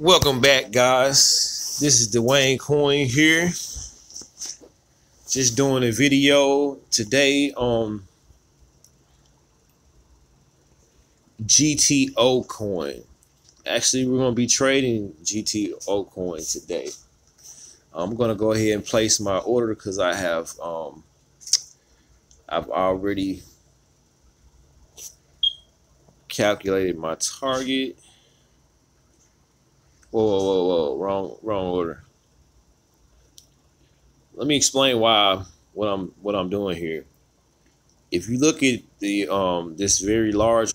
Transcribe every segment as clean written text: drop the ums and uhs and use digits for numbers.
Welcome back, guys. This is Dwayne Coin here. Just doing a video today on GTO coin. Actually, we're going to be trading GTO coin today. I'm going to go ahead and place my order because I have I've already calculated my target. Whoa, wrong order. Let me explain why what I'm doing here. If you look at the this very large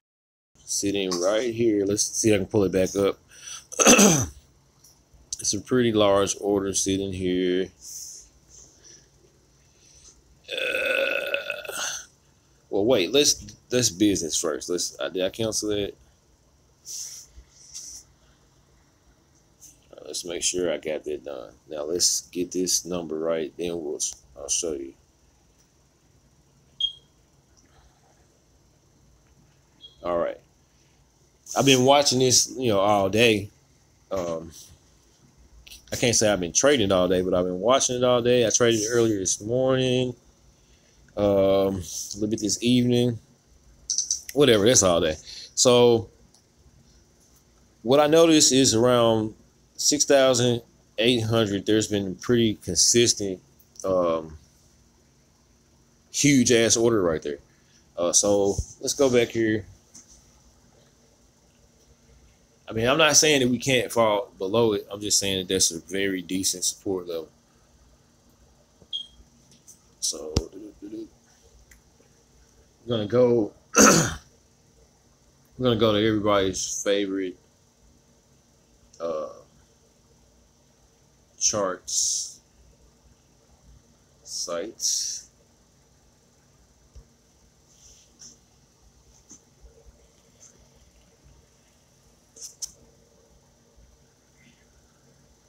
sitting right here, let's see if I can pull it back up. It's a pretty large order sitting here. Well, wait, let's business first. Did I cancel that? Let's make sure I got that done. Now let's get this number right. Then I'll show you. All right. I've been watching this, all day. I can't say I've been trading all day, but I've been watching it all day. I traded earlier this morning, a little bit this evening, whatever. That's all day. So what I noticed is around 6,800. There's been pretty consistent, huge ass order right there. So let's go back here. I mean, I'm not saying that we can't fall below it. I'm just saying that that's a very decent support level. So we're gonna go. We're gonna go to everybody's favorite charts sites.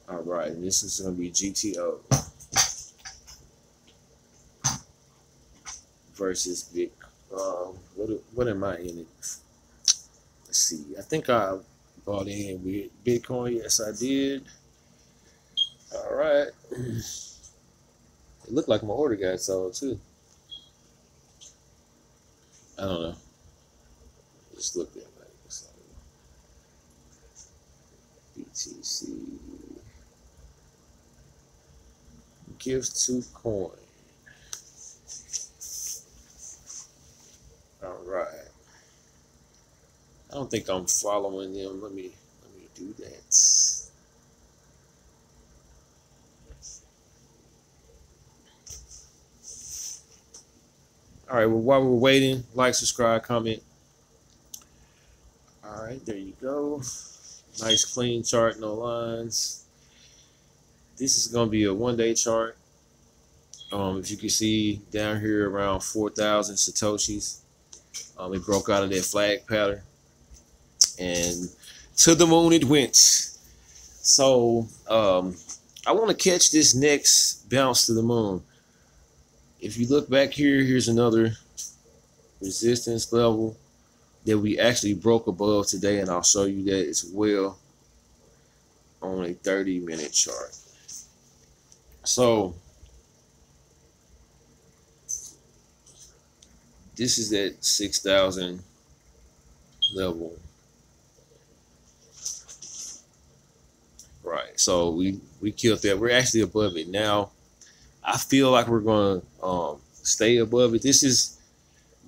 All right, and this is going to be GTO versus Big. What am I in it? Let's see. I think I bought in with Bitcoin. Yes, I did. All right. It looked like my order got sold too. I don't know. Just looked at it. BTC. Gifto coin. All right. I don't think I'm following them. Let me do that. All right. Well, while we're waiting, like, subscribe, comment. All right. There you go. Nice clean chart, no lines. This is going to be a one-day chart. If you can see down here around 4,000 satoshis, it broke out of that flag pattern, and to the moon it went. So I want to catch this next bounce to the moon. If you look back here, here's another resistance level that we actually broke above today, and I'll show you that as well on a 30-minute chart. So this is that 6,000 level, right? So we killed that. We're actually above it now. I feel like we're gonna stay above it. This is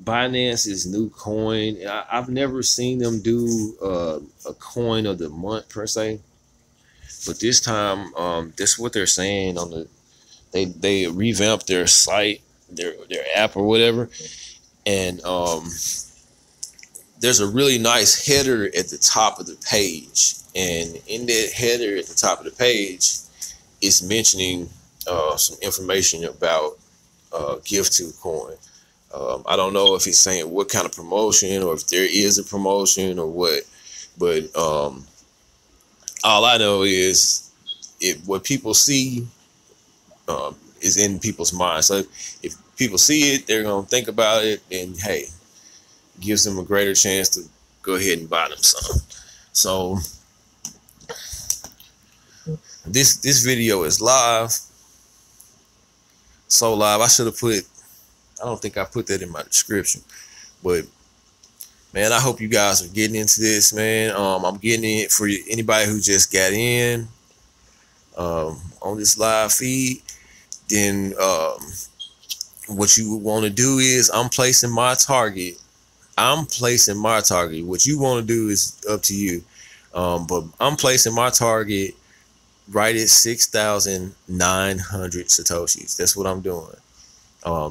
Binance's new coin. I've never seen them do a coin of the month per se, but this time this is what they're saying on the. They revamped their site, their app or whatever, and there's a really nice header at the top of the page, and in that header at the top of the page, it's mentioning some information about Gifto coin. I don't know if it's saying what kind of promotion or if there is a promotion or what, but all I know is what people see is in people's minds. So if people see it, they're gonna think about it, and hey, gives them a greater chance to go ahead and buy them some. So This video is live. So live. I should have put. I don't think I put that in my description, but man, I hope you guys are getting into this, man. I'm getting it for anybody who just got in on this live feed. Then what you want to do is I'm placing my target. What you want to do is up to you. But I'm placing my target right at 6,900 satoshis. That's what I'm doing.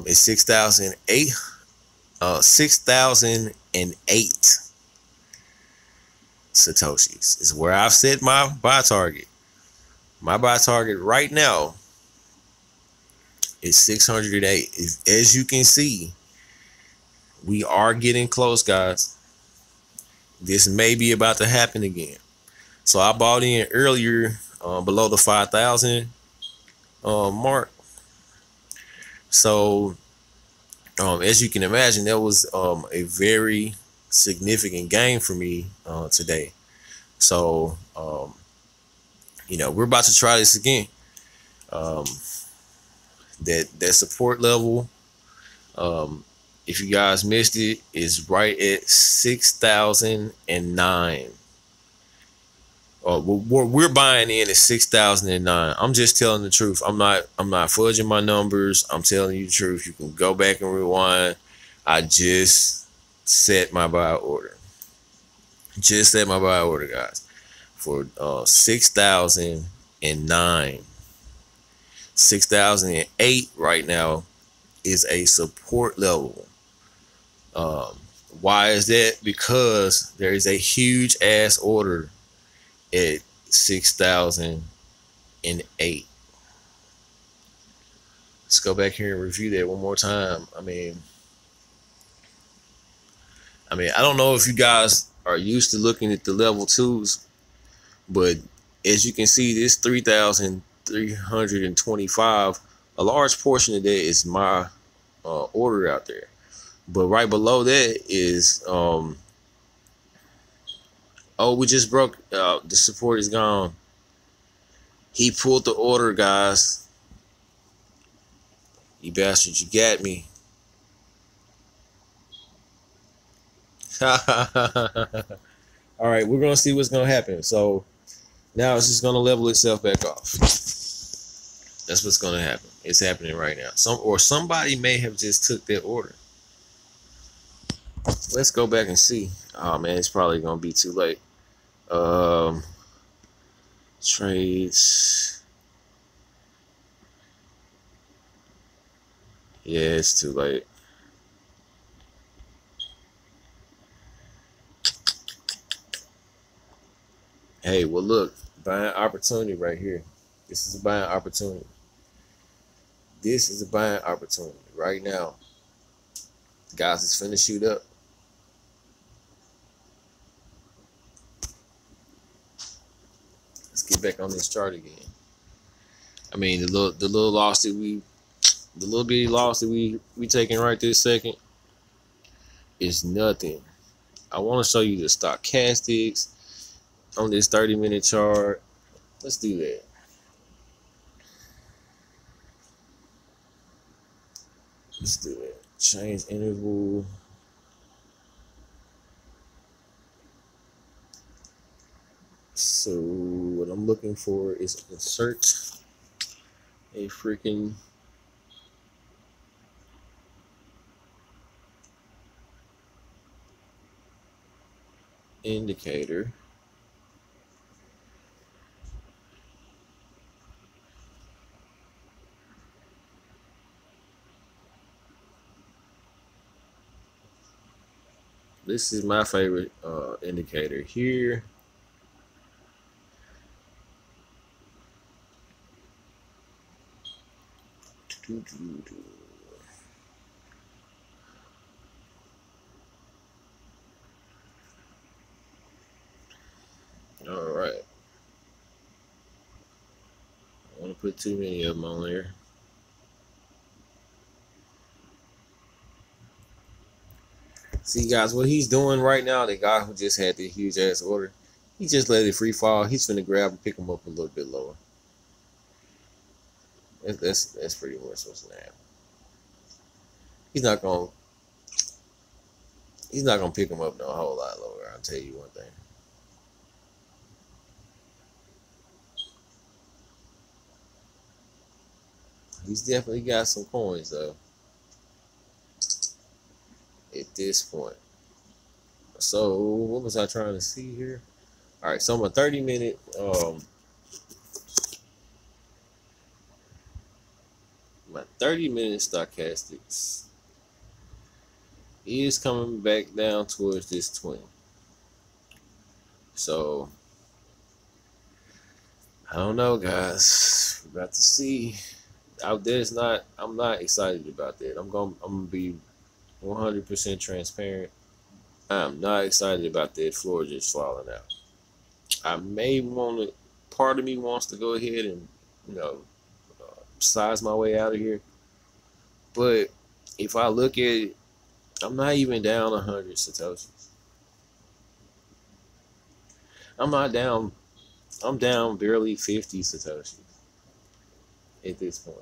It's 6,008 satoshis is where I've set my buy target. My buy target right now is 608. As you can see, we are getting close, guys. This may be about to happen again. So I bought in earlier below the 5,000 mark. So as you can imagine, that was a very significant gain for me today. So we're about to try this again. That support level, if you guys missed it, is right at 6,009. We're buying in at 6,009. I'm just telling the truth. I'm not fudging my numbers. I'm telling you the truth. You can go back and rewind. I just set my buy order. Just set my buy order, guys, for 6,009. 6,008 right now is a support level. Why is that? Because there is a huge ass order at 6,008. Let's go back here and review that one more time. I mean, I don't know if you guys are used to looking at the level twos, but as you can see, this 3,325, a large portion of that is my order out there. But right below that is we just broke. The support is gone. He pulled the order, guys. You bastards, you got me. All right, we're gonna see what's gonna happen. So now it's just gonna level itself back off. That's what's gonna happen. It's happening right now. Somebody may have just took that order. Let's go back and see. Oh man, it's probably gonna be too late. Trades. Yeah, it's too late. Hey, well look, buying opportunity right here. This is a buying opportunity. This is a buying opportunity right now. Guys, it's finna shoot up. Let's get back on this chart again. I mean, the little bitty loss that we taking right this second is nothing. I want to show you the stochastics on this 30-minute chart. Let's do that. Let's do it. Change interval. So what I'm looking for is insert a freaking indicator. This is my favorite indicator here. All right. I want to put too many of them on there. See, guys, what he's doing right now, the guy who just had the huge ass order, he just let it free fall. He's finna grab and pick him up a little bit lower. That's pretty much what's gonna happen. He's not gonna he's not gonna pick him up no whole lot lower. I'll tell you one thing. He's definitely got some coins though. At this point. So what was I trying to see here? All right, so my 30-minute my 30-minute stochastics is coming back down towards this 20. So I don't know, guys. We're about to see. I'm not excited about that. I'm gonna be 100% transparent. I'm not excited about that floor just falling out. I may want to. Part of me wants to go ahead and you know size my way out of here. But if I look at it, I'm not even down 100 satoshis. I'm not down. I'm down barely 50 satoshis at this point.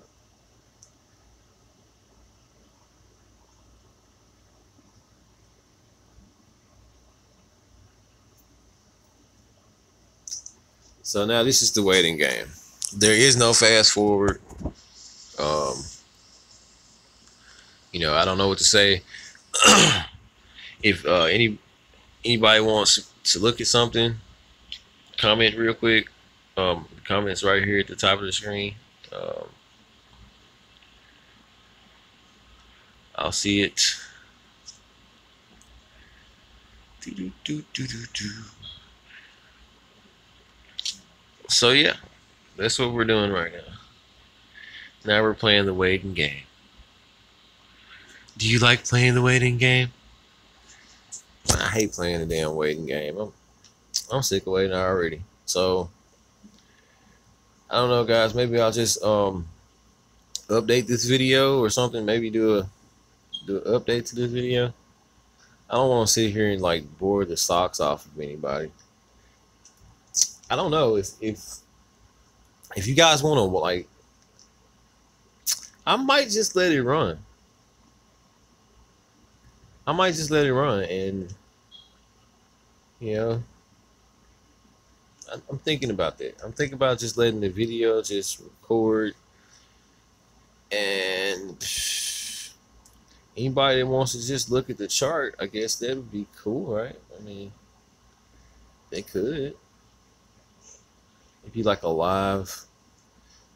So now this is the waiting game. There is no fast forward. Um, I don't know what to say. If anybody wants to look at something, comment real quick. Comments right here at the top of the screen. I'll see it. So yeah, that's what we're doing right now. Now we're playing the waiting game. Do you like playing the waiting game? I hate playing the damn waiting game. I'm sick of waiting already. So I don't know, guys. Maybe I'll just update this video or something. Maybe do an update to this video. I don't want to sit here and like bore the socks off of anybody. I don't know if you guys want to like. I might just let it run. I might just let it run, and I'm thinking about that. I'm thinking about just letting the video just record, and anybody that wants to just look at the chart, I guess that would be cool, right? I mean, they could. Maybe like a live,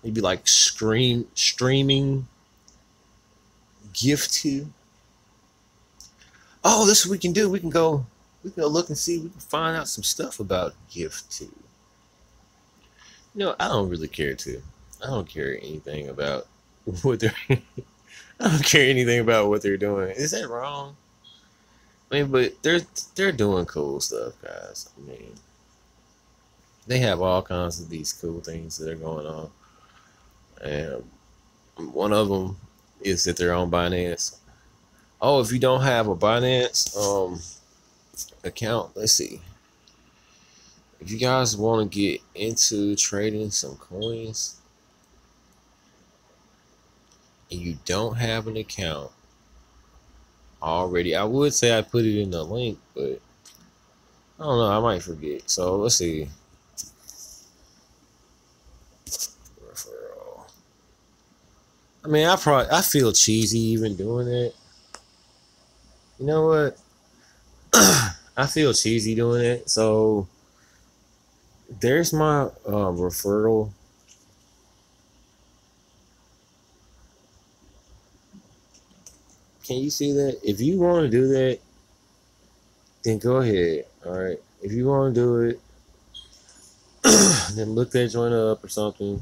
maybe like streaming Gifto. Oh, this is what we can do. We can go look and see. We can find out some stuff about Gifto. I don't really care to. I don't care anything about what they're. I don't care anything about what they're doing. Is that wrong? I mean, but they're doing cool stuff, guys. I mean, they have all kinds of these cool things that are going on, and one of them is that they're on Binance. Oh, if you don't have a Binance account, let's see. If you guys want to get into trading some coins and you don't have an account already, I would say I put it in the link, but I don't know, I might forget. So let's see. Referral. I mean, I feel cheesy even doing it. You know what? I feel cheesy doing it. So there's my referral. Can you see that? If you want to do that, then go ahead. All right. If you want to do it, then look that joint up or something.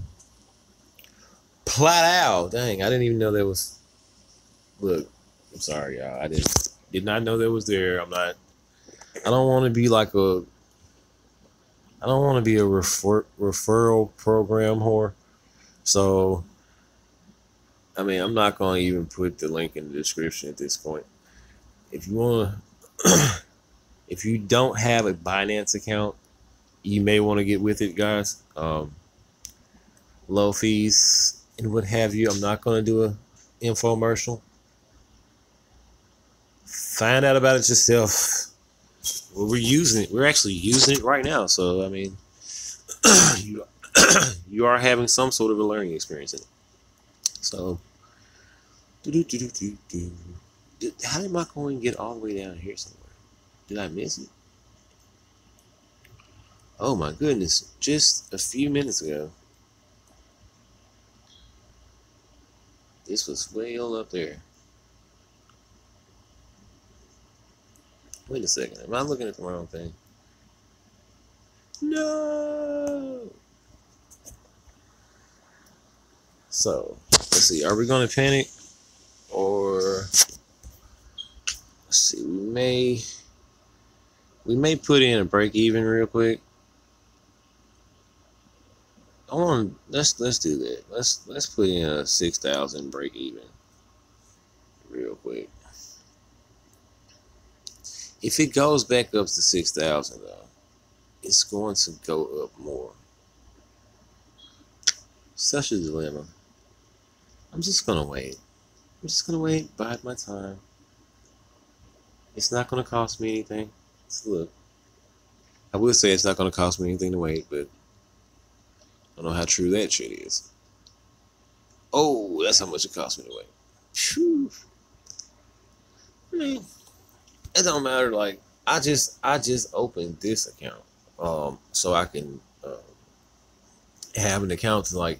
Plat out. Dang, I didn't even know that was. Look, I'm sorry, y'all. I did not know that was there. I don't want to be like a. I don't want to be a referral program whore. So, I mean, I'm not going to even put the link in the description at this point. If you want to, if you don't have a Binance account, you may want to get with it, guys. Low fees, and what have you. I'm not going to do a infomercial. Find out about it yourself. Well, we're using it. We're actually using it right now. So I mean, you you are having some sort of a learning experience in it. So, how did my coin get all the way down here somewhere? Did I miss it? Oh my goodness! Just a few minutes ago, this was way on up there. Wait a second. Am I looking at the wrong thing? No. So let's see. Are we going to panic, or let's see? We may put in a break even real quick. Let's do that. Let's put in a 6,000 break even real quick. If it goes back up to 6,000 though, it's going to go up more. Such a dilemma. I'm just gonna wait. I'm just gonna wait, bide my time. It's not gonna cost me anything. Let's look. I would say it's not gonna cost me anything to wait, but I don't know how true that shit is. Oh, that's how much it cost me to wait. Phew. I mean, it don't matter. Like I just opened this account, so I can have an account to like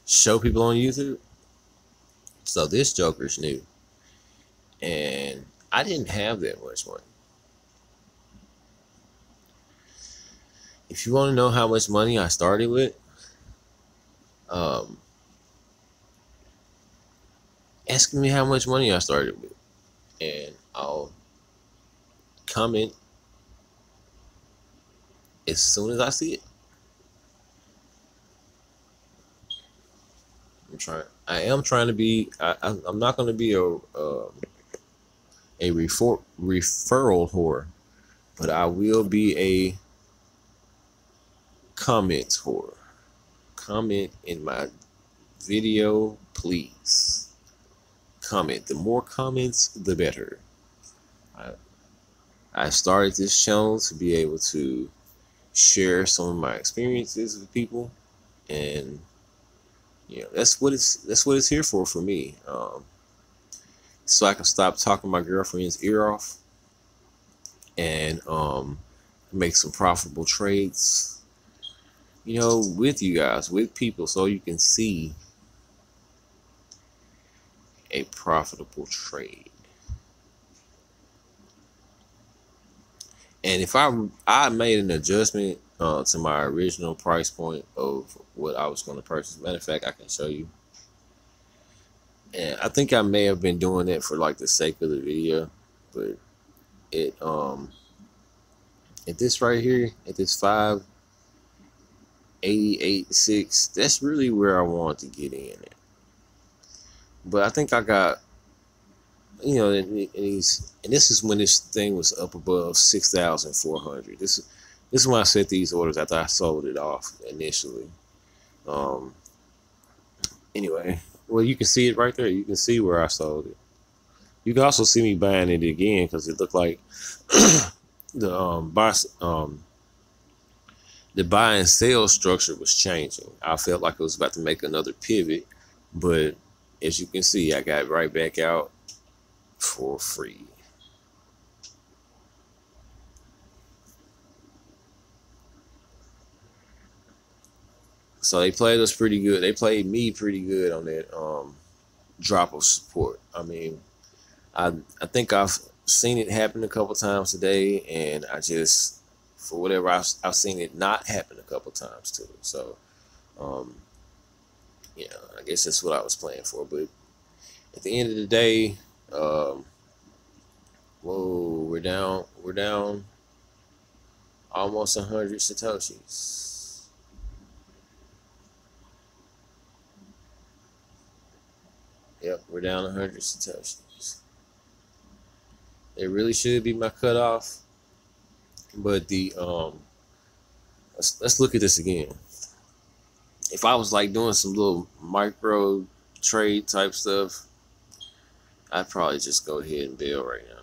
show people on YouTube. So this Joker's new, and I didn't have that much money. If you want to know how much money I started with, ask me how much money I started with, and I'll comment as soon as I see it. I am trying to be. I'm not going to be a referral whore, but I will be a comment whore. Comment in my video, please. Comment. The more comments, the better. I started this channel to be able to share some of my experiences with people, and that's what it's here for me. So I can stop talking my girlfriend's ear off and make some profitable trades, with you guys, with people, so you can see a profitable trade. And if I made an adjustment to my original price point of what I was going to purchase. Matter of fact, I can show you. And I think I may have been doing that for like the sake of the video, but it at this right here, at this 588.6, that's really where I want to get in it. But I think I got, and this is when this thing was up above 6,400. This is when I set these orders after I sold it off initially. Anyway, well, you can see it right there. You can see where I sold it. You can also see me buying it again because it looked like the buy and sell structure was changing. I felt like it was about to make another pivot, but as you can see, I got right back out for free. So they played us pretty good. They played me pretty good on that drop of support. I mean, I think I've seen it happen a couple times today, and I just, for whatever, I've seen it not happen a couple times too. So, I guess that's what I was playing for. But at the end of the day, whoa, we're down almost 100 satoshis. Yep, we're down 100 satoshis. It really should be my cutoff, but the let's look at this again. If I was like doing some little micro trade type stuff, I'd probably just go ahead and bail right now.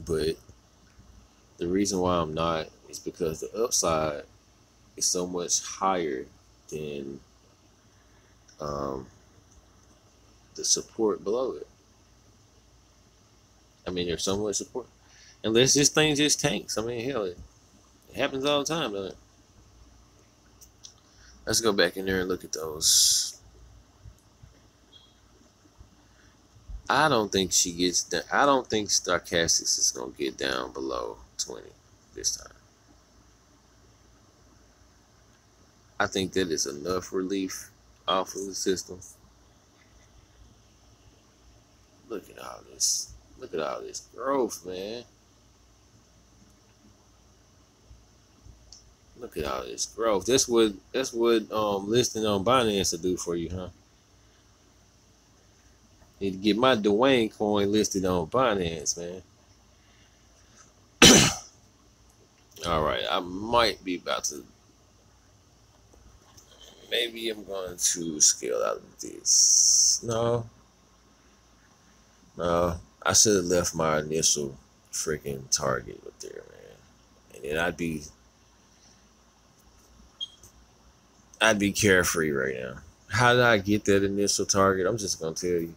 But the reason why I'm not is because the upside is so much higher than um, the support below it. I mean, there's so much support. Unless this thing just tanks. I mean, hell, it happens all the time, doesn't it? Let's go back in there and look at those. I don't think she gets down. I don't think Stochastics is going to get down below 20 this time. I think that is enough relief off of the system. Look at all this. Look at all this growth, man. Look at all this growth. That's what listing on Binance will do for you, huh? Need to get my Dwayne coin listed on Binance, man. All right, I might be about to. Maybe I'm going to scale out of this. No, I should have left my initial freaking target up there, man. And then I'd be carefree right now. How did I get that initial target? I'm just gonna tell you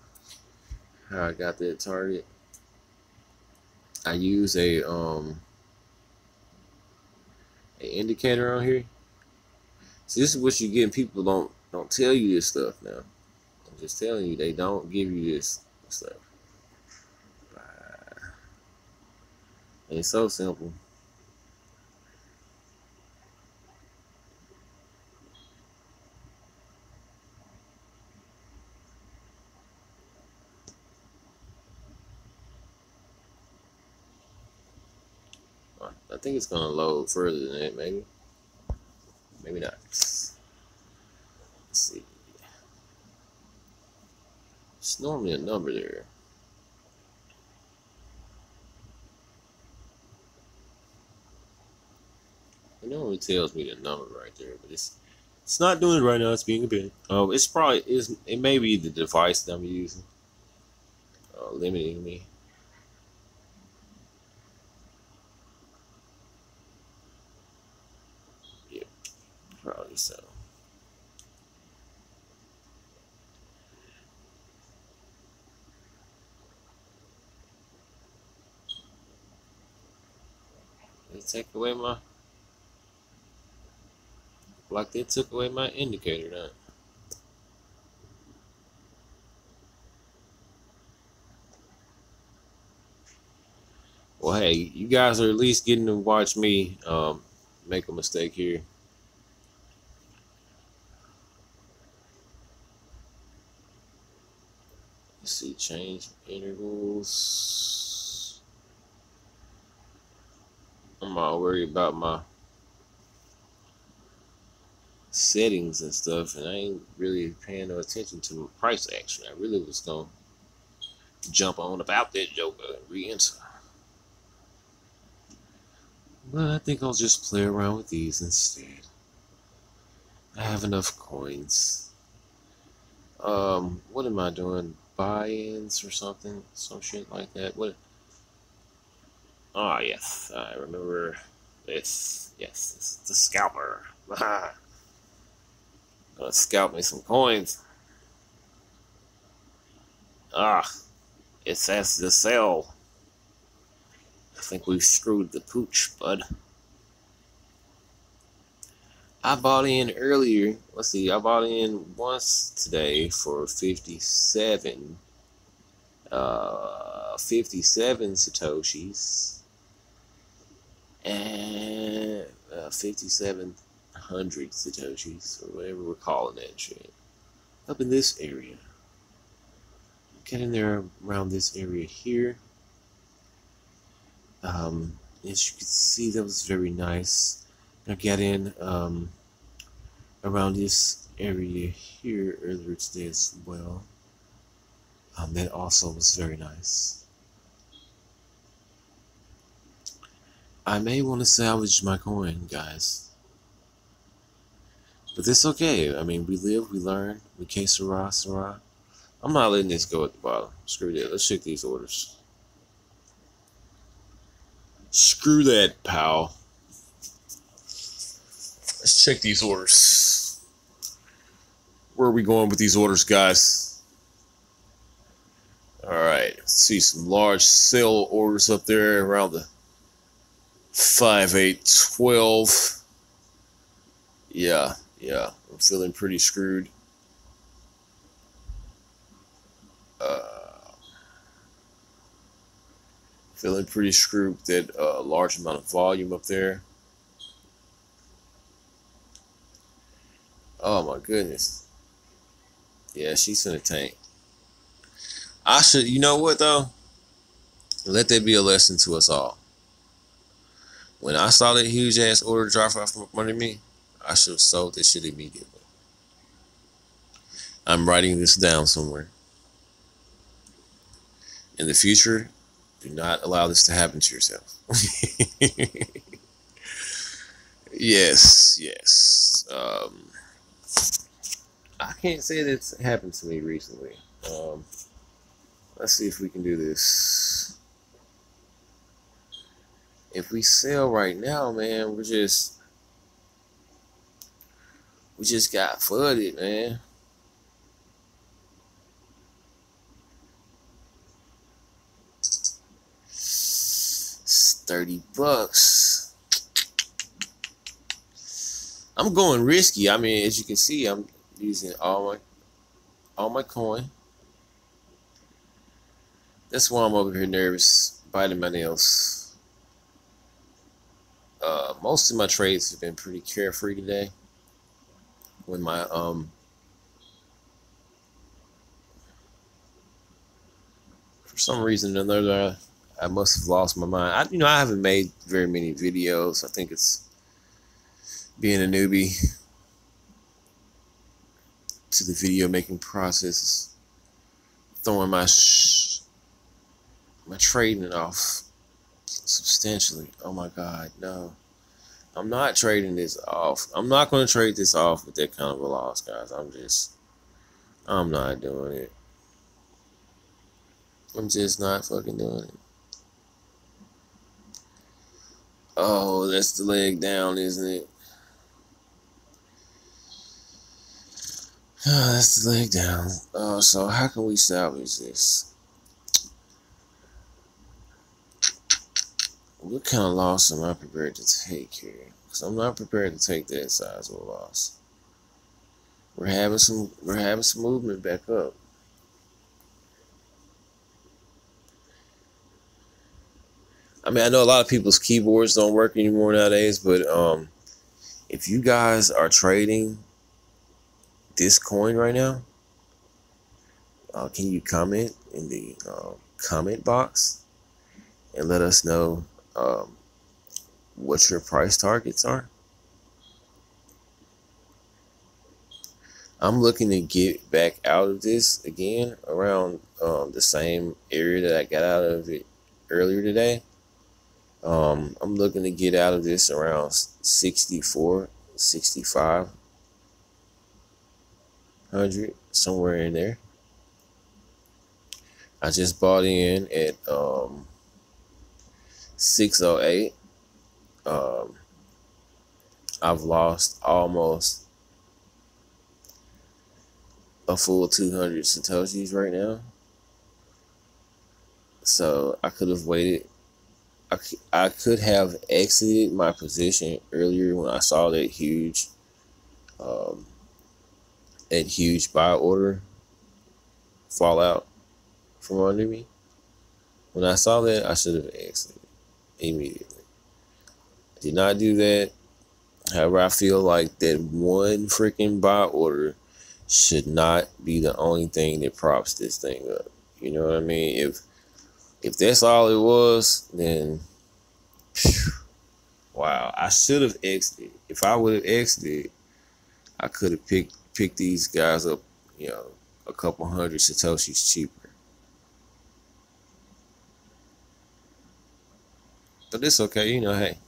how I got that target. I use a an indicator on here. So this is what you get, and people don't tell you this stuff now. I'm just telling you, they don't give you this stuff. It's so simple. I think it's gonna load further than that, maybe. Maybe not. Let's see. It's normally a number there. It normally tells me the number right there, but it's not doing it right now. It's being a bit. It's probably it may be the device that I'm using, limiting me. Yeah, probably so. They take away my like they took away my indicator now. Well, hey, you guys are at least getting to watch me make a mistake here. Let's see, change intervals. I'm all worried about my settings and stuff, and I ain't really paying no attention to my price action. I really was gonna jump on about that joker and re-enter. But I think I'll just play around with these instead. I have enough coins. What am I doing? Buy-ins or something? Some shit like that. What? Ah, yes. I remember this. Yes, this is the scalper. Gonna scalp me some coins. Ah, it says to sell. I think we've screwed the pooch, bud. I bought in earlier. Let's see. I bought in once today for 57 satoshis and 5,700 satoshis or whatever we're calling that shit up in this area. Get in there around this area here. As you can see, that was very nice. I got in around this area here earlier today as well. That also was very nice. I may want to salvage my coin, guys. But it's okay. I mean, we live, we learn. We can't Sarah. I'm not letting this go at the bottom. Screw that. Let's check these orders. Screw that, pal. Let's check these orders. Where are we going with these orders, guys? All right. See some large sell orders up there around the 5, 8, 12. Yeah. I'm feeling pretty screwed. Feeling pretty screwed with that large amount of volume up there. Oh my goodness. Yeah, she's in a tank. I should, you know what though? Let that be a lesson to us all. When I saw that huge ass order drop off from under me, I should have sold this shit immediately. I'm writing this down somewhere. In the future, do not allow this to happen to yourself. Yes. I can't say that it's happened to me recently. Let's see if we can do this. If we sell right now, man, we just got flooded, man. It's $30. I'm going risky. I mean, as you can see, I'm using all my coin. That's why I'm over here nervous, biting my nails. Most of my trades have been pretty carefree today. When my for some reason or another, I must have lost my mind. I haven't made very many videos. I think it's being a newbie to the video making process, throwing my trading off substantially. Oh my God, no. I'm not trading this off. I'm not going to trade this off with that kind of a loss, guys. I'm not doing it. I'm just not fucking doing it. Oh, that's the leg down, isn't it? Oh, that's the leg down. Oh, so how can we salvage this? What kind of loss am I prepared to take here? Because I'm not prepared to take that size of a loss. We're having some movement back up. I mean, I know a lot of people's keyboards don't work anymore nowadays, but if you guys are trading this coin right now, can you comment in the comment box and let us know what your price targets are? I'm looking to get back out of this again around the same area that I got out of it earlier today. I'm looking to get out of this around 64, 6,500, somewhere in there. I just bought in at 608. I've lost almost a full 200 satoshis right now. So I could have waited. I could have exited my position earlier when I saw that huge buy order fall out from under me. When I saw that, I should have exited immediately. I did not do that. However, I feel like that one freaking buy order should not be the only thing that props this thing up. You know what I mean? If that's all it was, then phew, wow, I should have exited. If I would have exited, I could have picked these guys up, a couple hundred satoshis cheaper. But it's okay, hey.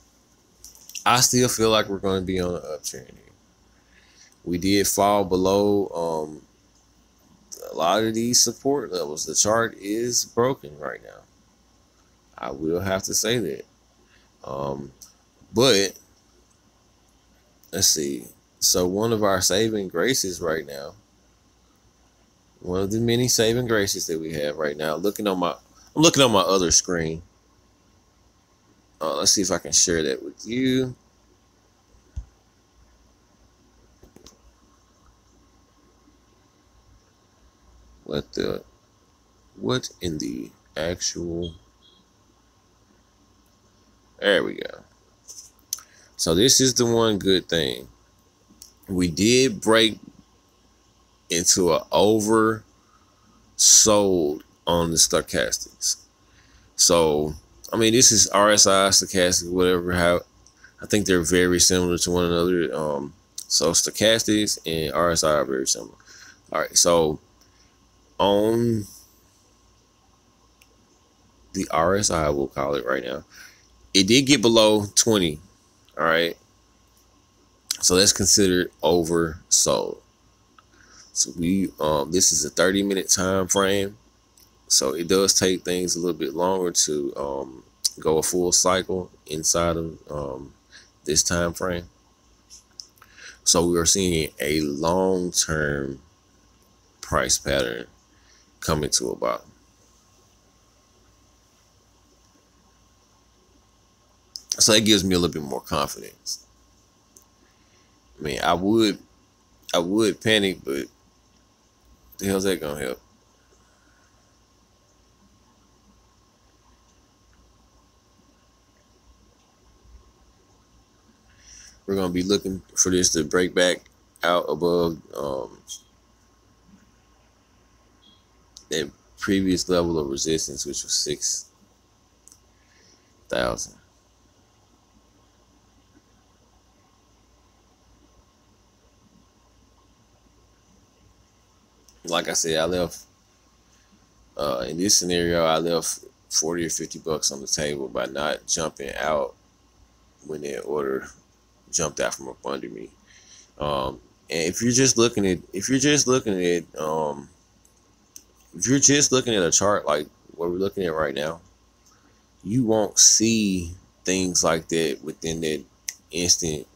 I still feel like we're going to be on an uptrend here. We did fall below a lot of these support levels. The chart is broken right now. I will have to say that. But let's see. So one of our saving graces right now, one of the many saving graces that we have right now, I'm looking on my other screen. Let's see if I can share that with you. What in the actual, there we go. So this is the one good thing. We did break into an oversold on the stochastics. So, I mean, this is RSI, stochastic, whatever. How I think they're very similar to one another. So stochastics and RSI are very similar. All right, so on the RSI, we'll call it right now, it did get below 20. All right, so that's considered oversold. So we this is a 30-minute time frame, so it does take things a little bit longer to go a full cycle inside of this time frame. So we are seeing a long-term price pattern coming to a bottom. So that gives me a little bit more confidence. I mean, I would panic, but the hell's that gonna help? We're gonna be looking for this to break back out above that previous level of resistance, which was 6,000. Like I said, I left in this scenario, I left 40 or 50 bucks on the table by not jumping out when that order jumped out from up under me. And if you're just looking at a chart like what we're looking at right now, you won't see things like that within that instant.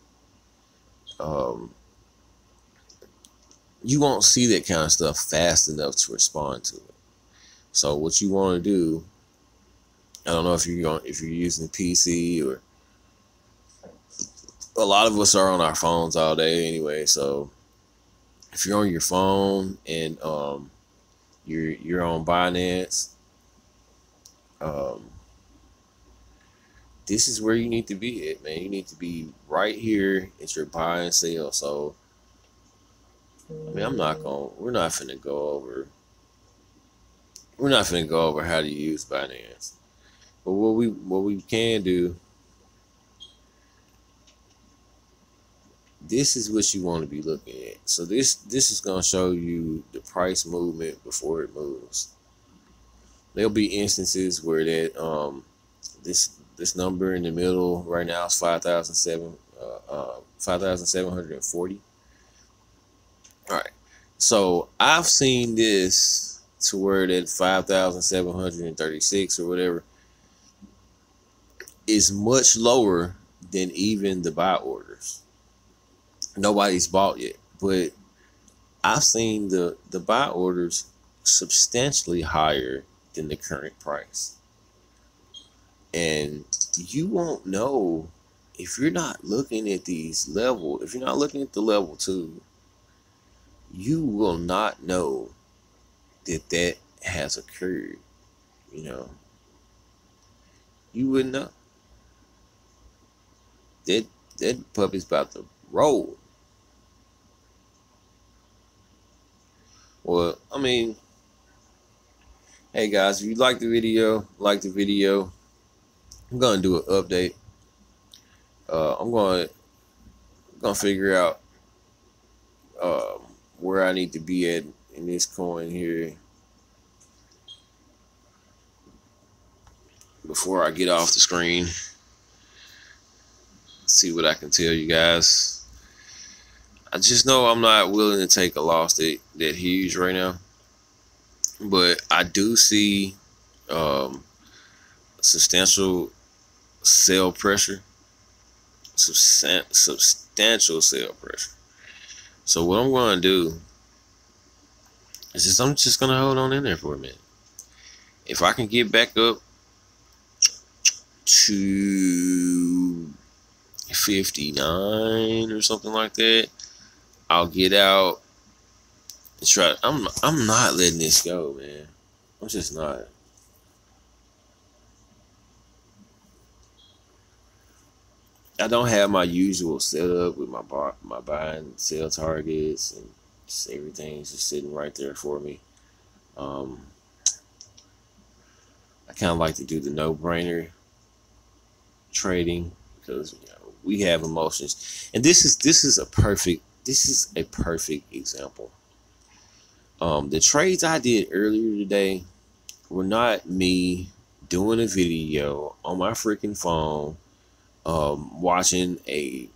You won't see that kind of stuff fast enough to respond to it. So what you want to do, I don't know if you're using a PC, or a lot of us are on our phones all day anyway. So if you're on your phone and you're on Binance, this is where you need to be at, man. You need to be right here at your buy and sell. So I mean, we're not finna go over how to use Binance. But what we can do, this is what you want to be looking at. So this is gonna show you the price movement before it moves. There'll be instances where that this number in the middle right now is 5,740. All right. So I've seen this to where that 5,736 or whatever is much lower than even the buy orders. Nobody's bought yet, but I've seen the buy orders substantially higher than the current price. And you won't know if you're not looking at these levels. If you're not looking at the level 2, you will not know that has occurred. You know, you wouldn't know. That puppy's about to roll. Well, I mean, hey guys, if you like the video, I'm gonna do an update. I'm gonna figure out where I need to be at in this coin here before I get off the screen. See what I can tell you guys. I just know I'm not willing to take a loss that huge right now. But I do see substantial sell pressure, substantial sell pressure. So what I'm going to do is I'm just going to hold on in there for a minute. If I can get back up to 59 or something like that, I'll get out and try. I'm not letting this go, man. I'm just not. I don't have my usual setup with my buy and sell targets and just everything's just sitting right there for me. I kind of like to do the no-brainer trading because we have emotions, and this is a perfect example. The trades I did earlier today were not me doing a video on my freaking phone, watching a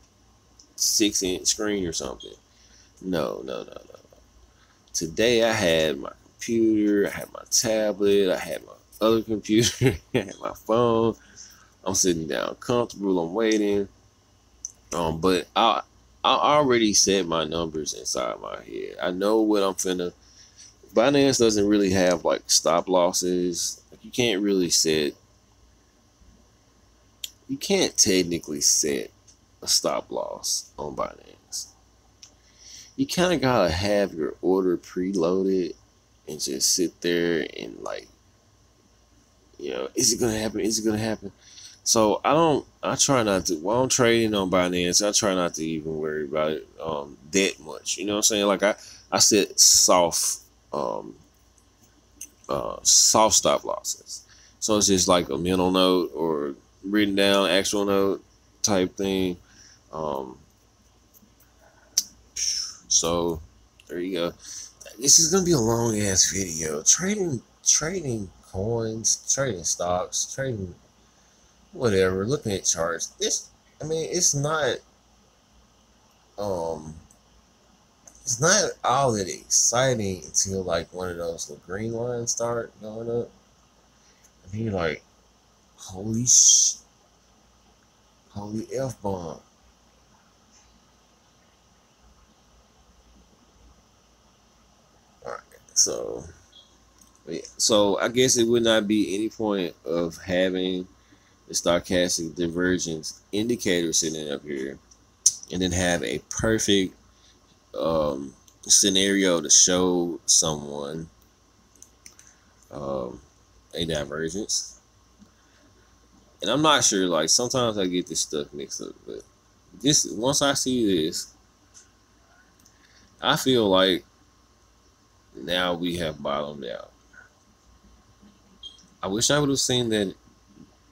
6-inch screen or something. No. Today I had my computer, I had my tablet, I had my other computer, I had my phone. I'm sitting down comfortable, I'm waiting. But I already set my numbers inside my head. I know what I'm finna. Binance doesn't really have like stop losses. You can't really set. You can't technically set a stop loss on Binance. You kind of gotta have your order preloaded and just sit there and like, is it gonna happen? Is it gonna happen? So I try not to, while I'm trading on Binance, I try not to even worry about it that much. You know what I'm saying? Like I set soft stop losses. So it's just like a mental note or written down actual note type thing. So there you go. This is gonna be a long ass video. Trading coins, trading stocks, trading whatever, looking at charts. It's not all that exciting until like one of those little green lines start going up. And you're like, holy F-bomb. Alright, so I guess it would not be any point of having the stochastic divergence indicator sitting up here and then have a perfect scenario to show someone a divergence. And I'm not sure, like sometimes I get this stuff mixed up, but once I see this, I feel like now we have bottomed out. I wish I would have seen that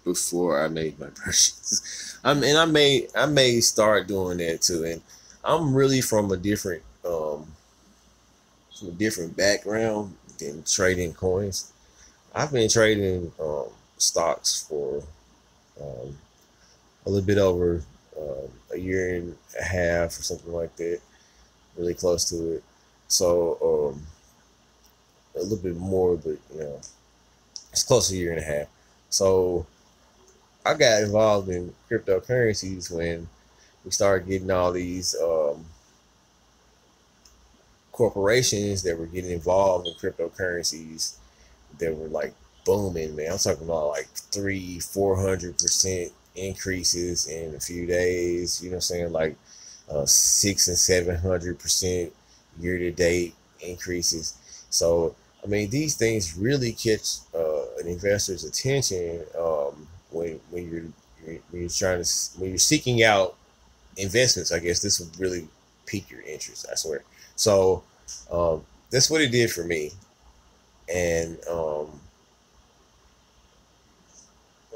before I made my purchase. I may start doing that too. And I'm really from a different background than trading coins. I've been trading stocks for a little bit over a year and a half or something like that, really close to it. So a little bit more, but it's close to a year and a half. So I got involved in cryptocurrencies when we started getting all these corporations that were getting involved in cryptocurrencies that were like booming, man. I'm talking about like 300-400% increases in a few days. You know what I'm saying? Like 600-700% year to date increases. So these things really catch an investor's attention when you're seeking out investments. I guess this would really pique your interest, I swear. So that's what it did for me. And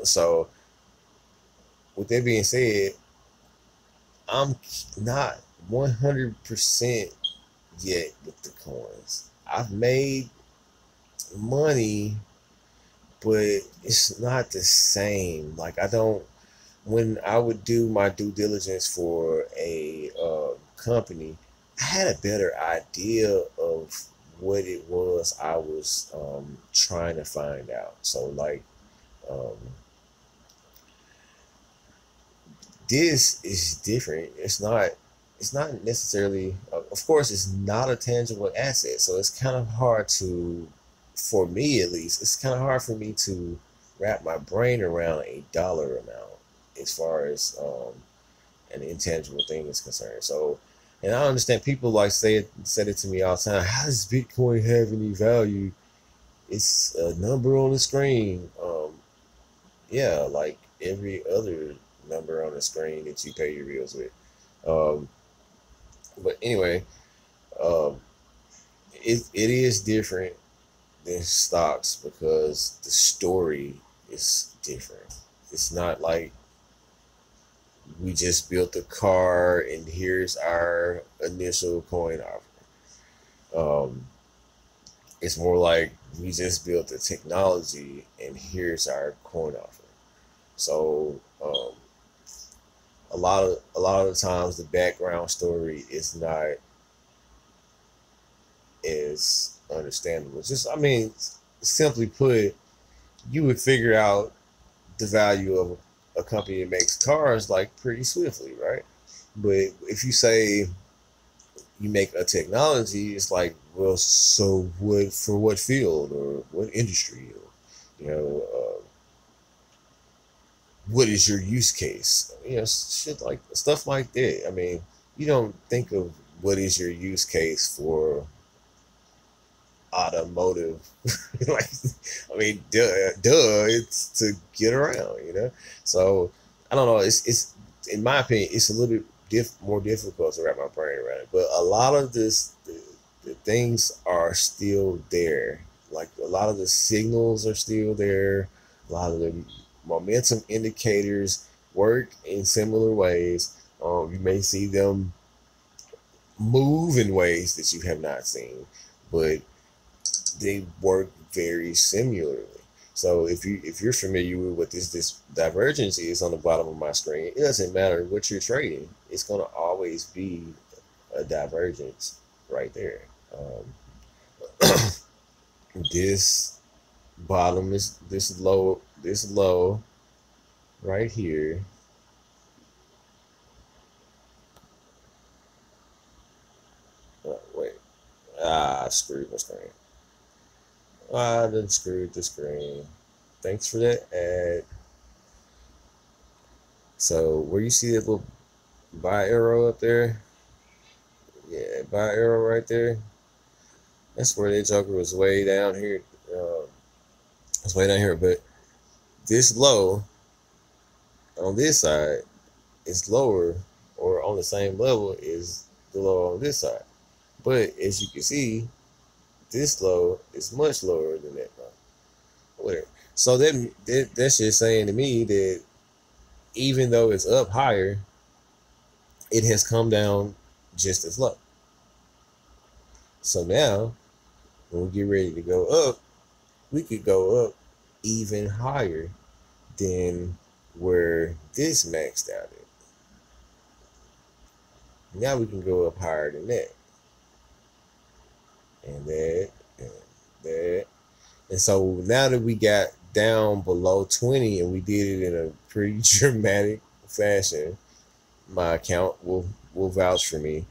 so with that being said, I'm not 100% yet with the coins. I've made money, but it's not the same. Like when I would do my due diligence for a company, I had a better idea of what it was I was trying to find out. So like um, this is different. It's not necessarily. Of course, it's not a tangible asset. So it's kind of hard to, for me at least, it's kind of hard for me to wrap my brain around a dollar amount as far as an intangible thing is concerned. So, and I understand people like said it to me all the time. How does Bitcoin have any value? It's a number on the screen. Yeah, like every other number on the screen that you pay your bills with. Um, but anyway, um, it is different than stocks because the story is different. It's not like we just built a car and here's our initial coin offer. It's more like we just built the technology and here's our coin offer. So a lot of the times the background story is not as understandable. Just I mean, simply put, you would figure out the value of a company that makes cars like pretty swiftly, right? But if you say you make a technology, it's like, well, so what for what field or what industry or you know what is your use case? Shit like stuff like that. I mean, you don't think of what is your use case for automotive. Like, I mean, duh, it's to get around. So I don't know. It's in my opinion, it's a little bit more difficult to wrap my brain around it. But a lot of the things are still there. Like a lot of the signals are still there. A lot of the momentum indicators work in similar ways. You may see them move in ways that you have not seen, but they work very similarly. So if you're familiar with what this divergence is on the bottom of my screen, it doesn't matter what you're trading. It's going to always be a divergence right there. This bottom is this low right here. Wait, I screwed my screen. I done screwed the screen. Thanks for that ad. So where you see that little buy arrow up there, yeah, buy arrow right there. That's where that joker was way down here. It's way down here, but this low on this side is lower or on the same level as the low on this side. But as you can see, this low is much lower than that low. Whatever. So that's just saying to me that even though it's up higher, it has come down just as low. So now, when we get ready to go up, we could go up even higher than where this maxed out at. Now we can go up higher than that. And that, and that. And so now that we got down below 20 and we did it in a pretty dramatic fashion, my account will vouch for me.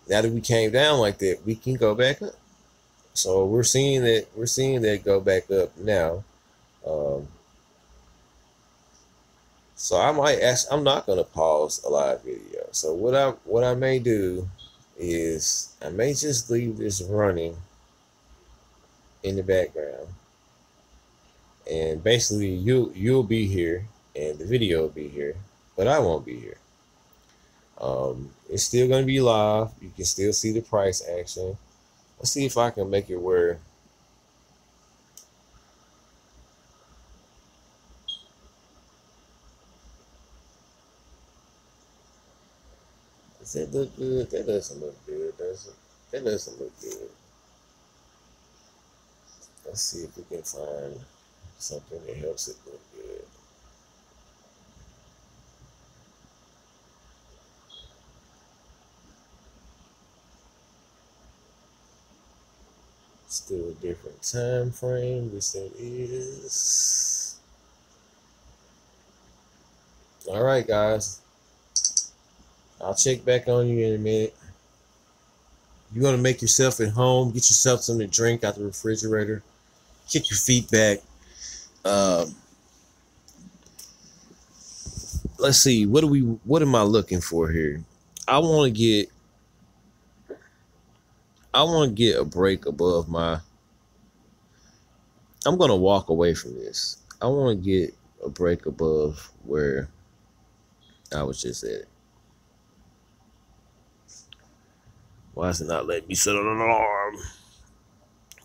Now that we came down like that, we can go back up. So we're seeing that go back up now. Um, so I might ask. I'm not gonna pause a live video. So what I may do is I may just leave this running in the background, and basically you'll be here and the video will be here, but I won't be here. It's still gonna be live. You can still see the price action. Let's see if I can make it where. Does that look good? That doesn't look good, does it? That doesn't look good. Let's see if we can find something that helps it look good. Still a different time frame. This that is. All right, guys. I'll check back on you in a minute. You're gonna make yourself at home. Get yourself something to drink out the refrigerator. Kick your feet back. Um, let's see. What am I looking for here? I want to get. I want to get a break above my. I'm gonna walk away from this. I want to get a break above where I was just at. Why is it not letting me set an alarm?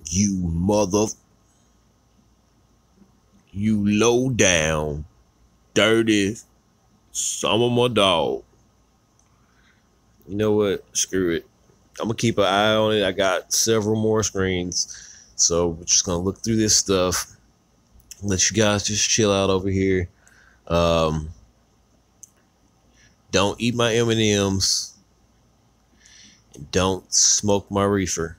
You mother. You low down, dirty son of my dog. You know what? Screw it. I'm gonna keep an eye on it. I got several more screens, so we're just gonna look through this stuff. Let you guys just chill out over here. Um, don't eat my M&Ms, and don't smoke my reefer.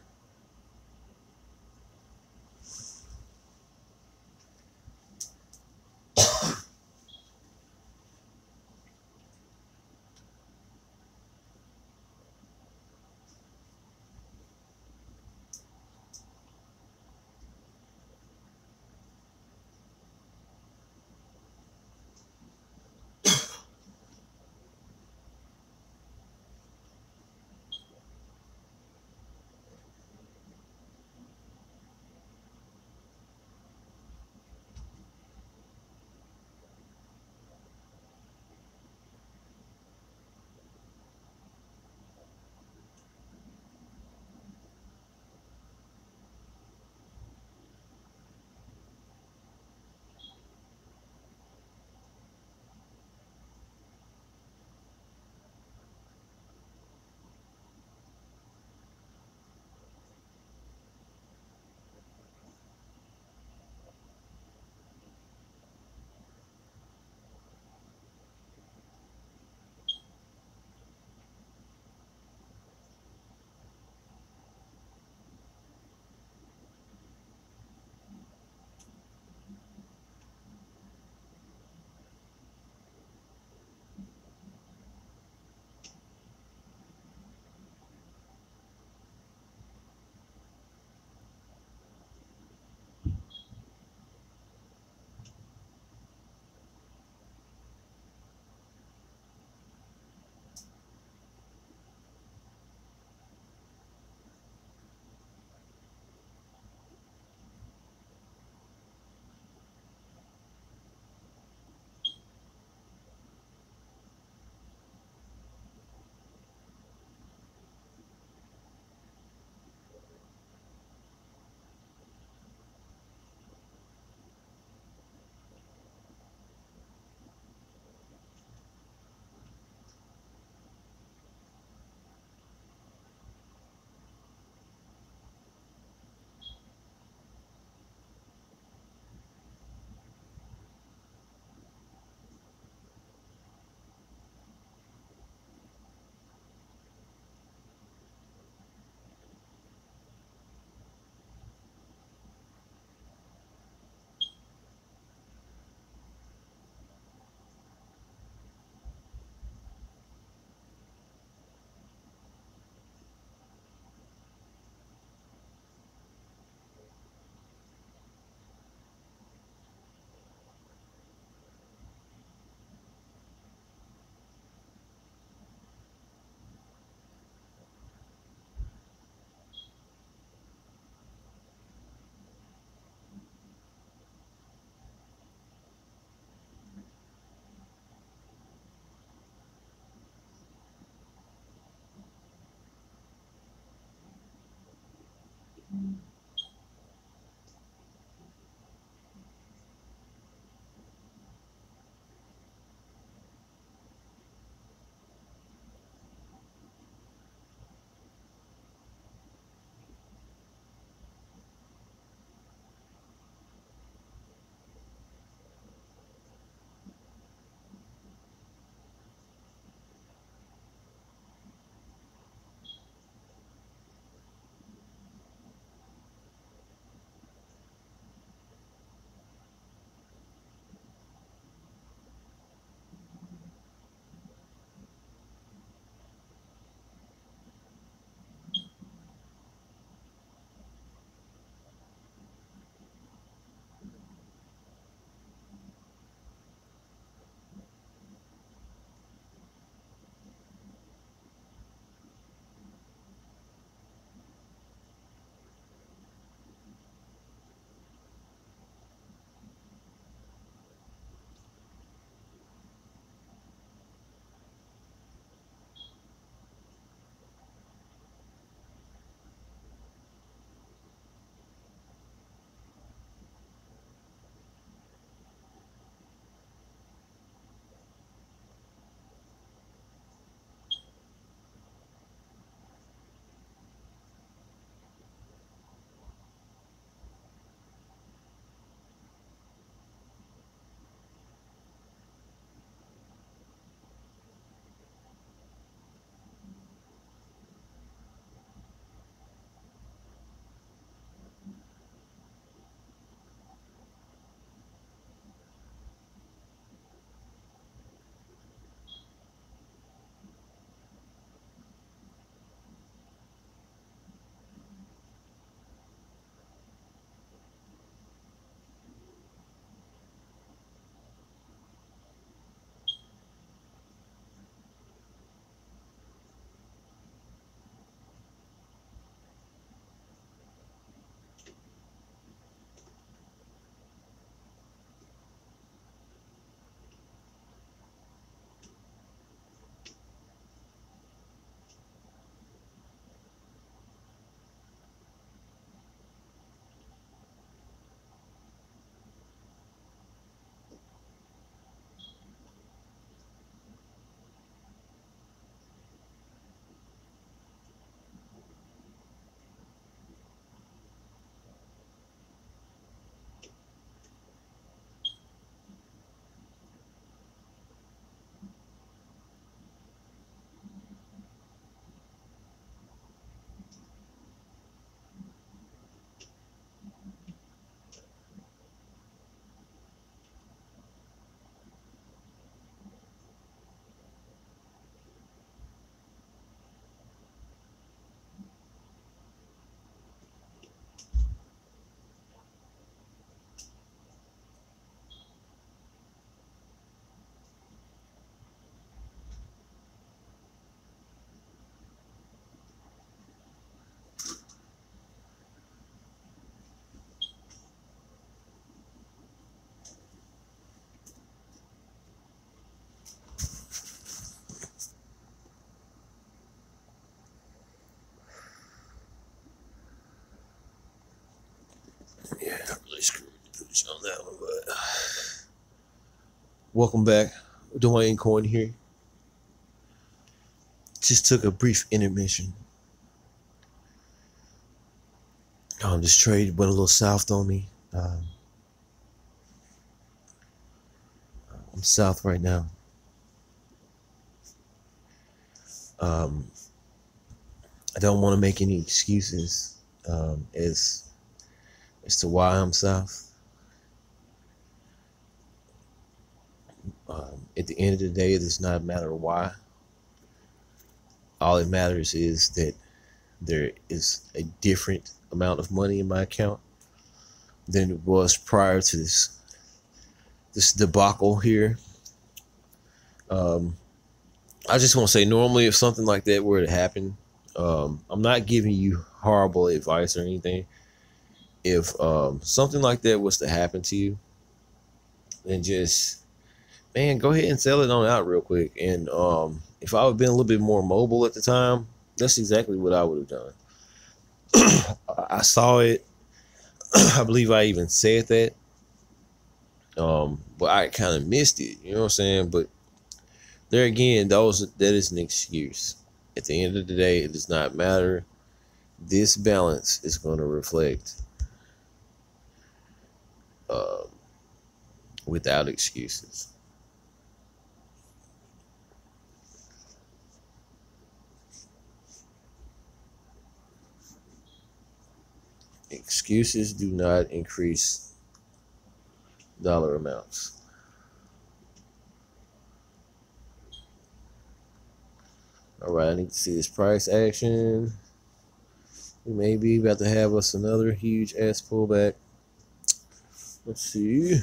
switch on that one, but welcome back. Dwayne Coin here. Just took a brief intermission. This trade went a little south on me. I'm south right now. I don't want to make any excuses as to why I'm south. At the end of the day, it does not matter why. All it matters is that there is a different amount of money in my account than it was prior to this debacle here. I just want to say, normally if something like that were to happen, I'm not giving you horrible advice or anything. If something like that was to happen to you, then just, man, go ahead and sell it on out real quick. And if I would have been a little bit more mobile at the time, that's exactly what I would have done. I saw it. I believe I even said that. But I kind of missed it. You know what I'm saying? But there again, that is an excuse. At the end of the day, it does not matter. This balance is going to reflect without excuses. Excuses do not increase dollar amounts. All right, I need to see this price action. We may be about to have us another huge ass pullback. Let's see.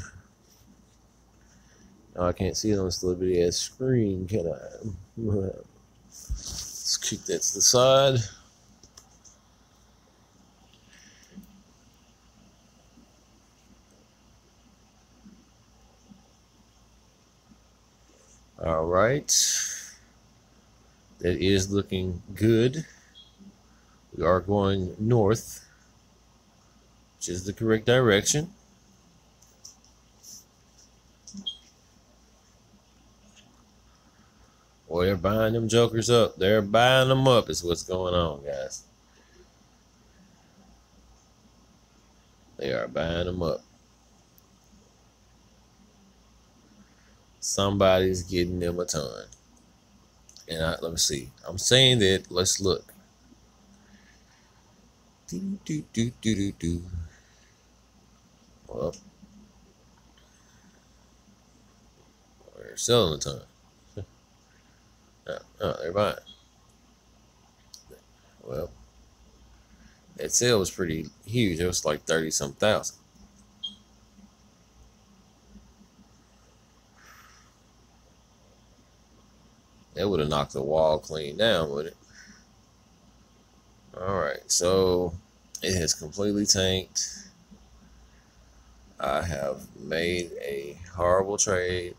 Oh, I can't see it on this little bitty ass screen, can I? Let's kick that to the side. All right. That is looking good. We are going north, which is the correct direction. Boy, they're buying them jokers up. They're buying them up is what's going on, guys. They are buying them up. Somebody's getting them a ton. And let me see. I'm saying that. Let's look. Well, they're selling a ton. They're buying. Well, that sale was pretty huge. It was like 30-some thousand. That would have knocked the wall clean down, wouldn't it? All right, so it has completely tanked. I have made a horrible trade.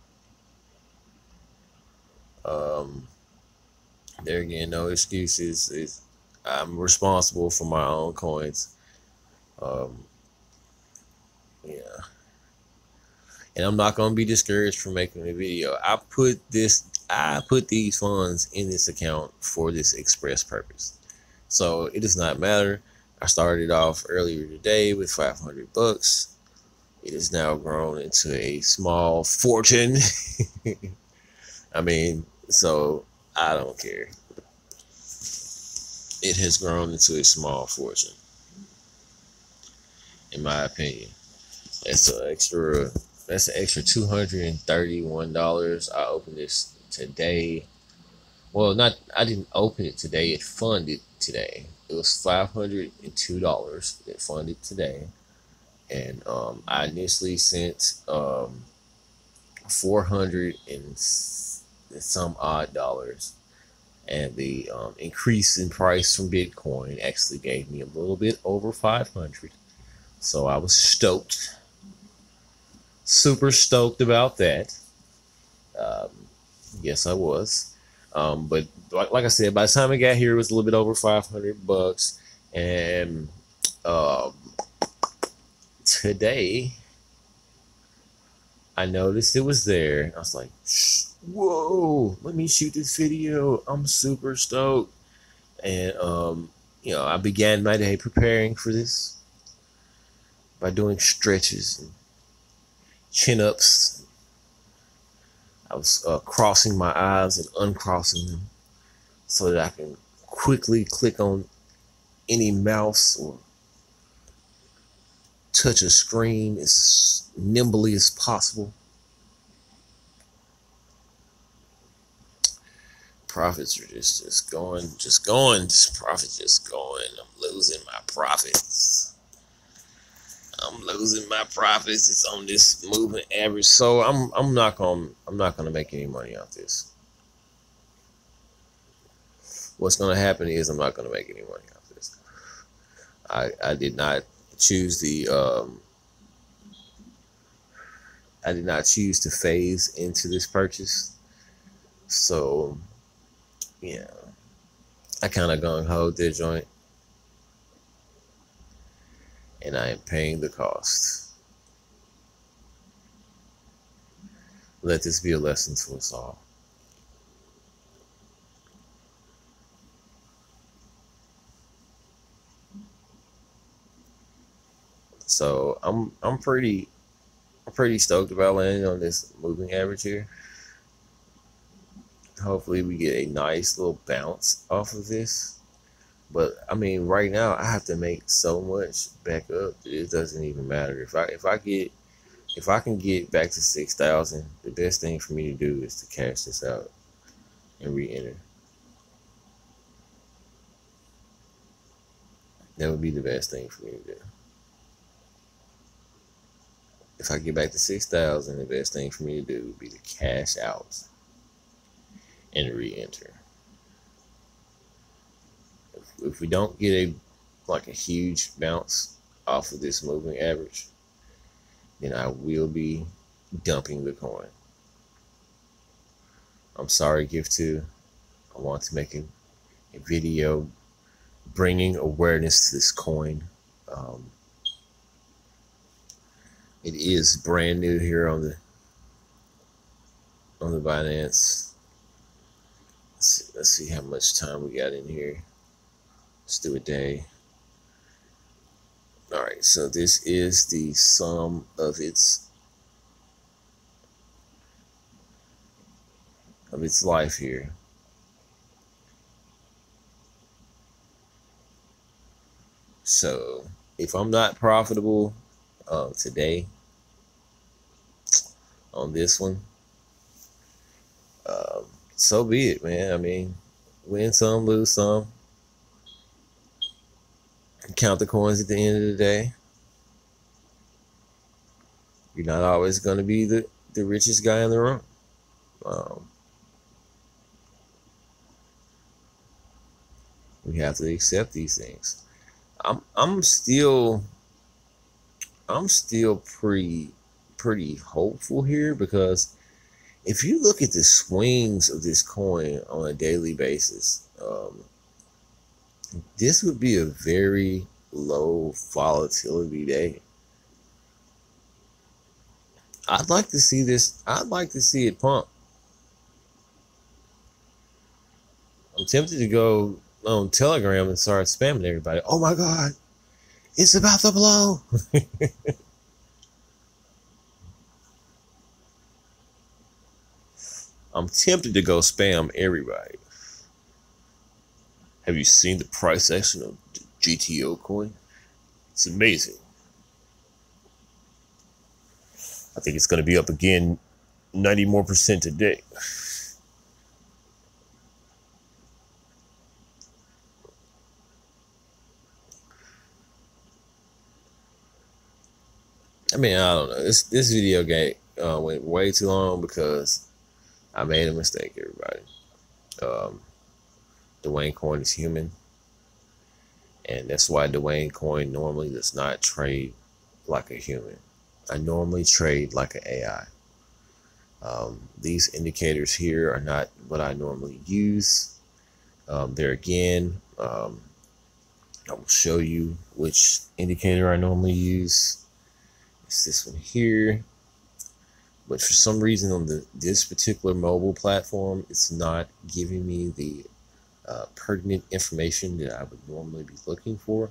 There again, no excuses. I'm responsible for my own coins. Yeah. And I'm not gonna be discouraged from making a video. I put these funds in this account for this express purpose. So it does not matter. I started off earlier today with 500 bucks. It has now grown into a small fortune. I mean, so I don't care. It has grown into a small fortune, in my opinion. That's an extra $231. I opened this today. Well, I didn't open it today. It funded today. It was $502 that funded today. And I initially sent 400 and some odd dollars. And the increase in price from Bitcoin actually gave me a little bit over 500. So I was stoked. Super stoked about that. Yes, I was. But like I said, by the time I got here, it was a little bit over 500 bucks. And today, I noticed it was there. I was like, whoa, let me shoot this video. I'm super stoked. And, I began my day preparing for this by doing stretches and chin ups. I was crossing my eyes and uncrossing them so that I can quickly click on any mouse or touch a screen as nimbly as possible. Profits are just going. Profits just going. I'm losing my profits. It's on this moving average. So I'm not gonna make any money off this. What's gonna happen is I'm not gonna make any money off this. I did not choose I did not choose to phase into this purchase. So yeah, I kind of gung ho their joint, and I am paying the cost. Let this be a lesson to us all. So I'm pretty stoked about landing on this moving average here. Hopefully we get a nice little bounce off of this. But I mean, right now I have to make so much back up that it doesn't even matter. If I can get back to 6,000, the best thing for me to do is to cash this out and re-enter. That would be the best thing for me to do. If I get back to 6,000, the best thing for me to do would be to cash out and re-enter. If we don't get a huge bounce off of this moving average, then I will be dumping the coin. I'm sorry, Gifto. I want to make a video bringing awareness to this coin. It is brand new here on the Binance. Let's see how much time we got in here. Let's do a day. All right, so this is the sum of its life here. So if I'm not profitable today on this one, so be it, man. I mean, win some, lose some. Count the coins at the end of the day. You're not always going to be the richest guy in the room. We have to accept these things. I'm still pretty hopeful here, because if you look at the swings of this coin on a daily basis, this would be a very low volatility day. I'd like to see this. I'd like to see it pump. I'm tempted to go on Telegram and start spamming everybody. Oh my God, it's about to blow. I'm tempted to go spam everybody. Have you seen the price action of the GTO coin? It's amazing. I think it's going to be up again 90% more today. I mean, I don't know. This video game went way too long because I made a mistake, everybody. Dwayne Coin is human, and that's why Dwayne Coin normally does not trade like a human. I normally trade like an AI. These indicators here are not what I normally use. There again, I will show you which indicator I normally use. It's this one here. but for some reason on this particular mobile platform, it's not giving me the pertinent information that I would normally be looking for.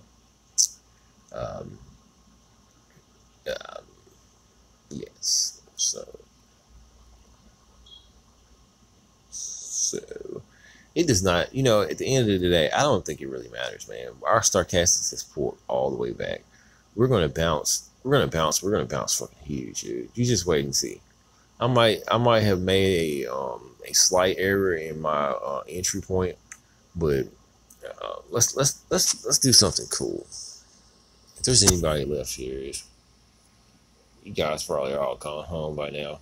Um, um, yes, so it does not. At the end of the day, I don't think it really matters, man. Our stochastic is pulled all the way back. We're gonna bounce. We're gonna bounce. We're gonna bounce fucking huge, dude. You just wait and see. I might have made a slight error in my entry point, but let's do something cool. If there's anybody left here, you guys probably are all gone home by now.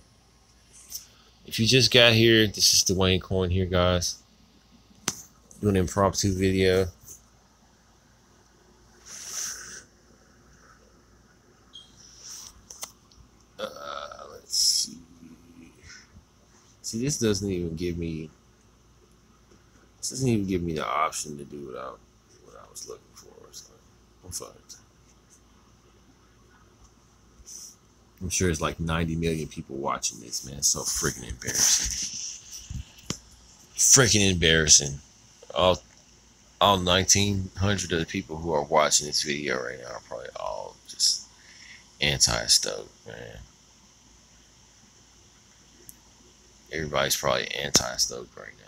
If you just got here, this is Dwayne Coin here, guys. Doing an impromptu video. Let's see. See, this doesn't even give me. This doesn't even give me the option to do what I was looking for. So I'm fucked. I'm sure it's like 90 million people watching this, man. It's so freaking embarrassing. Freaking embarrassing. All 1,900 of the people who are watching this video right now are probably all just anti-stoked, man. Everybody's probably anti-stoked right now.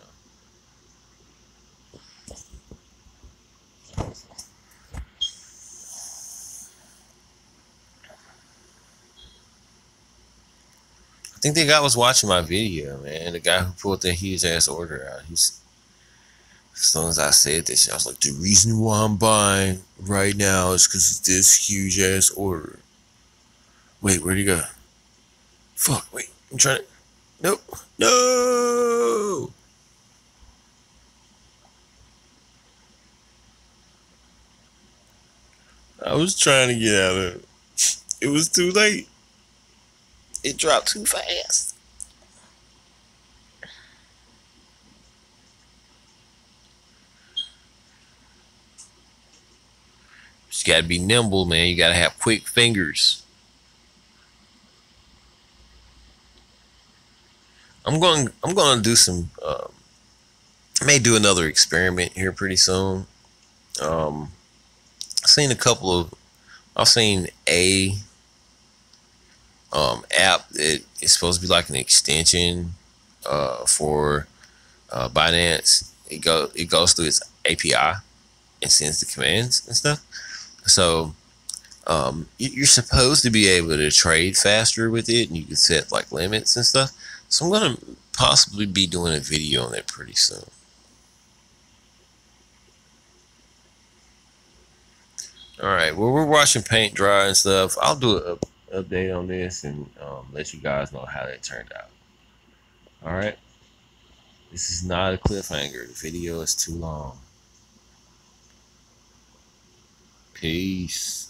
I think the guy was watching my video, man. The guy who pulled that huge ass order out. As soon as I said this, I was like, the reason why I'm buying right now is because of this huge ass order. Wait, where'd he go? Fuck, wait. I'm trying to. Nope. No! I was trying to get out of it. It was too late. It dropped too fast. You gotta be nimble, man. You gotta have quick fingers. I'm going to do some. I may do another experiment here pretty soon. I've seen a couple of. I've seen a app that is supposed to be like an extension for Binance. It goes through its API and sends the commands and stuff. So you're supposed to be able to trade faster with it, and you can set like limits and stuff. So I'm gonna possibly be doing a video on that pretty soon. All right. Well, we're watching paint dry and stuff. I'll do an update on this and let you guys know how that turned out. All right. This is not a cliffhanger. The video is too long. Peace.